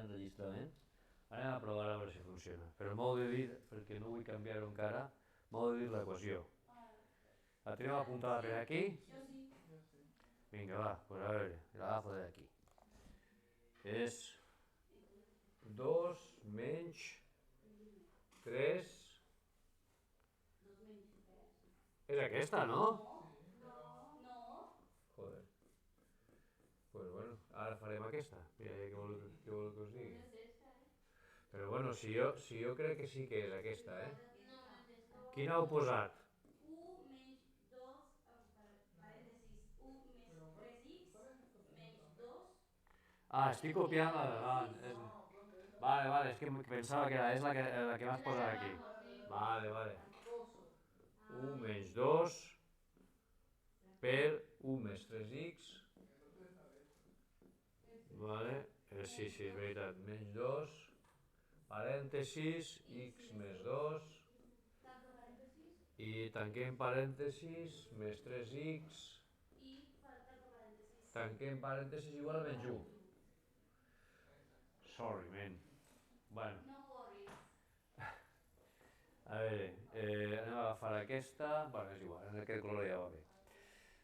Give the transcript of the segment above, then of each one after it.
d'enregistrament. Anem a provar a veure si funciona. Però m'heu de dir, perquè no vull canviar-ho encara, m'heu de dir l'equació. La tenim apuntada per aquí? Vinga, va, pues a veure, l'agafo d'aquí. És 2 menys 3... És aquesta, no? Joder. Pues bueno, ara farem aquesta. Mira, què vol que us digui? Però bueno, si jo crec que sí que és aquesta, eh? Quina heu posat? Ah, estic copiant la de davant. Vale, és que pensava que és la que m'has posat aquí. Vale. 1 menys 2 per 1 més 3x. Vale, sí, és veritat. Menys 2, parèntesis, x més 2, i tanquem parèntesis, més 3x, tanquem parèntesis igual a menys 1. Sorry, man. Bueno. A veure, anem a agafar aquesta. Bueno, és igual, en aquest color ja va bé.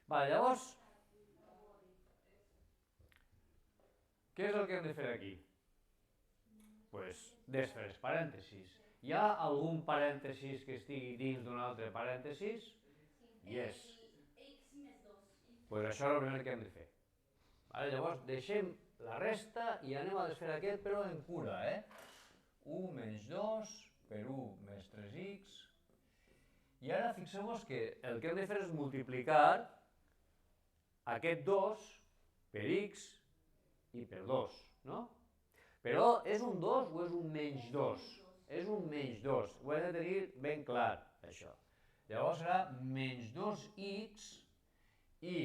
Vale, llavors, què és el que hem de fer aquí? Pues desfer els parèntesis. Hi ha algun parèntesis que estigui dins d'un altre parèntesis? Yes. Pues això és el primer que hem de fer. Vale, llavors deixem la resta i anem a desfer aquest, però en cura, 1 menys 2 per 1 més 3x. I ara fixeu-vos que el que hem de fer és multiplicar aquest 2 per x i per 2, no? Però és un 2 o és un menys 2? És un menys 2, ho hem de tenir ben clar, això. Llavors serà menys 2x i,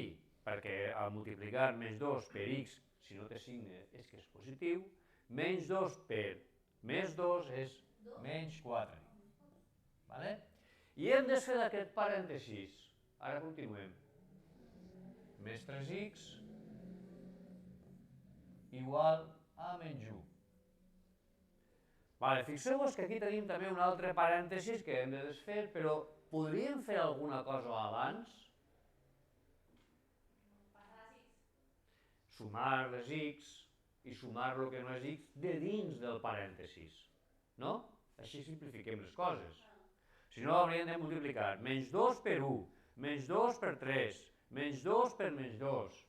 perquè al multiplicar menys 2 per x, si no té signe és que és positiu, menys 2 per més 2 és menys 4. Vale? I hem desfet aquest parèntesis. Ara continuem. Més 3x igual a menys 1. Vale, fixeu-vos que aquí tenim també un altre parèntesis que hem de desfer, però podríem fer alguna cosa abans? Sumar les x i sumar el que no és x de dins del parèntesis, no? Així simplifiquem les coses. Si no, hauríem de multiplicar menys 2 per 1, menys 2 per 3, menys 2 per menys 2.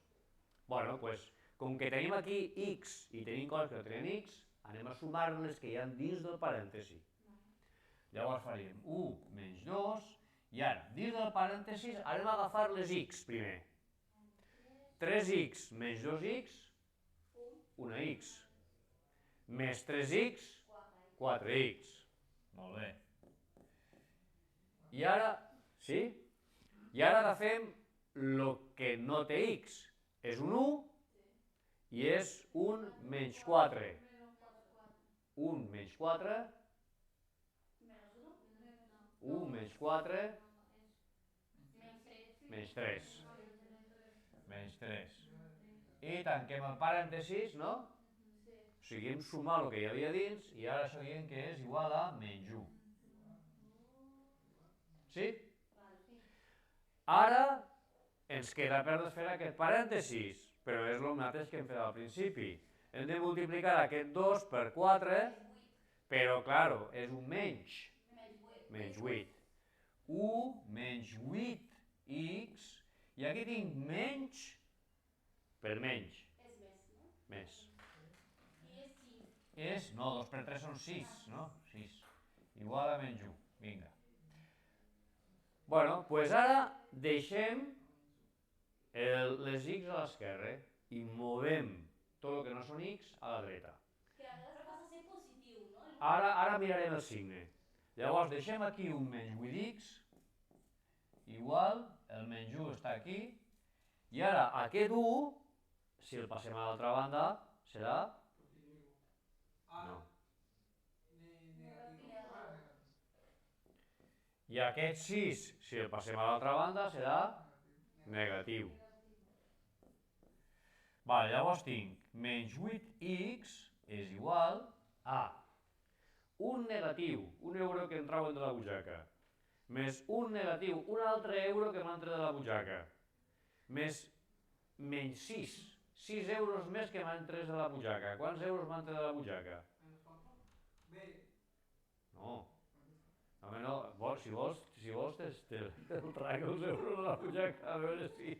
Bueno, doncs, com que tenim aquí x i tenim coses que no tenen x, anem a sumar les que hi ha dins del parèntesi. Llavors faríem 1 menys 2, i ara, dins del parèntesis, anem a agafar les x primer. 3x menys 2x, una x. Més 3x, 4x. Molt bé. I ara, sí? I ara agafem el que no té x. És un 1 i és un menys 4. 1 menys 4. 1 menys 4. Menys 3. Menys 3. I tanquem el parèntesis, no? O sigui, hem sumat el que hi havia dins i ara això diem que és igual a menys 1. Sí? Ara ens queda per desfer aquest parèntesis, però és el mateix que hem fet al principi. Hem de multiplicar aquest 2 per 4, però, clar, és un menys. Menys 8. 1 menys 8x, i aquí tinc menys per menys. Més. No, 2 per 3 són 6, no? 6. Igual a menys 1. Vinga. Bueno, doncs ara deixem les x a l'esquerra i movem tot el que no són x a la dreta. Ara mirarem el signe. Llavors deixem aquí un menys 8x, igual, el menys 1 està aquí, i ara aquest 1, si el passem a l'altra banda, serà... No. I aquest 6, si el passem a l'altra banda, serà negatiu. Vale, llavors tinc menys 8x és igual a un negatiu, un euro que em trauen de la butxaca, més un negatiu, un altre euro que m'entra de la butxaca, més menys 6, 6 euros més que m'entres de la butxaca. Quants euros m'entra de la butxaca? No. Home, no, si vols te'l trago els euros de la butxaca, a veure si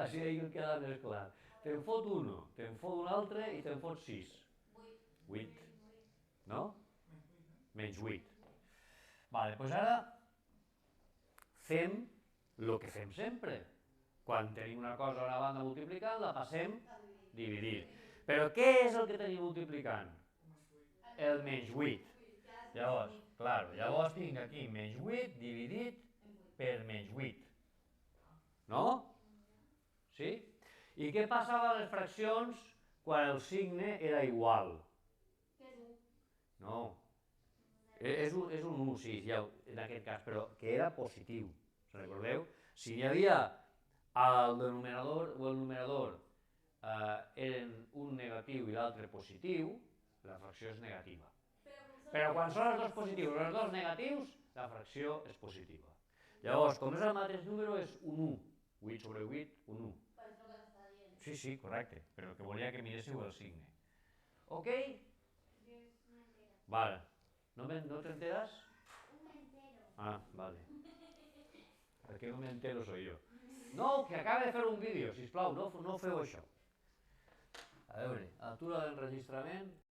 així em queda més clar. Te'n fot un, te'n fot un altre i te'n fot 6. 8. No? Menys 8. Vale, doncs ara fem el que fem sempre. Quan tenim una cosa a una banda multiplicant, la passem dividint. Però què és el que tenim multiplicant? El menys 8. Llavors tinc aquí menys 8 dividit per menys 8. No? Sí? I què passava a les fraccions quan el signe era igual? No. És un 1, sí, ja, en aquest cas, però que era positiu. Recordeu? Si hi havia el denominador o el numerador eren un negatiu i l'altre positiu, la fracció és negativa. Però quan són els dos positius i els dos negatius, la fracció és positiva. Llavors, com és el mateix número, és un 1. 8 sobre 8, un 1. Sí, sí, correcte, però que volia que miréssiu el signe. Ok? Vale. ¿No t'enteras? Me entero. Ah, vale. El que no me entero soy yo. No, que acaba de fer un vídeo, sisplau, no feu això. A veure, altura d'enregistrament.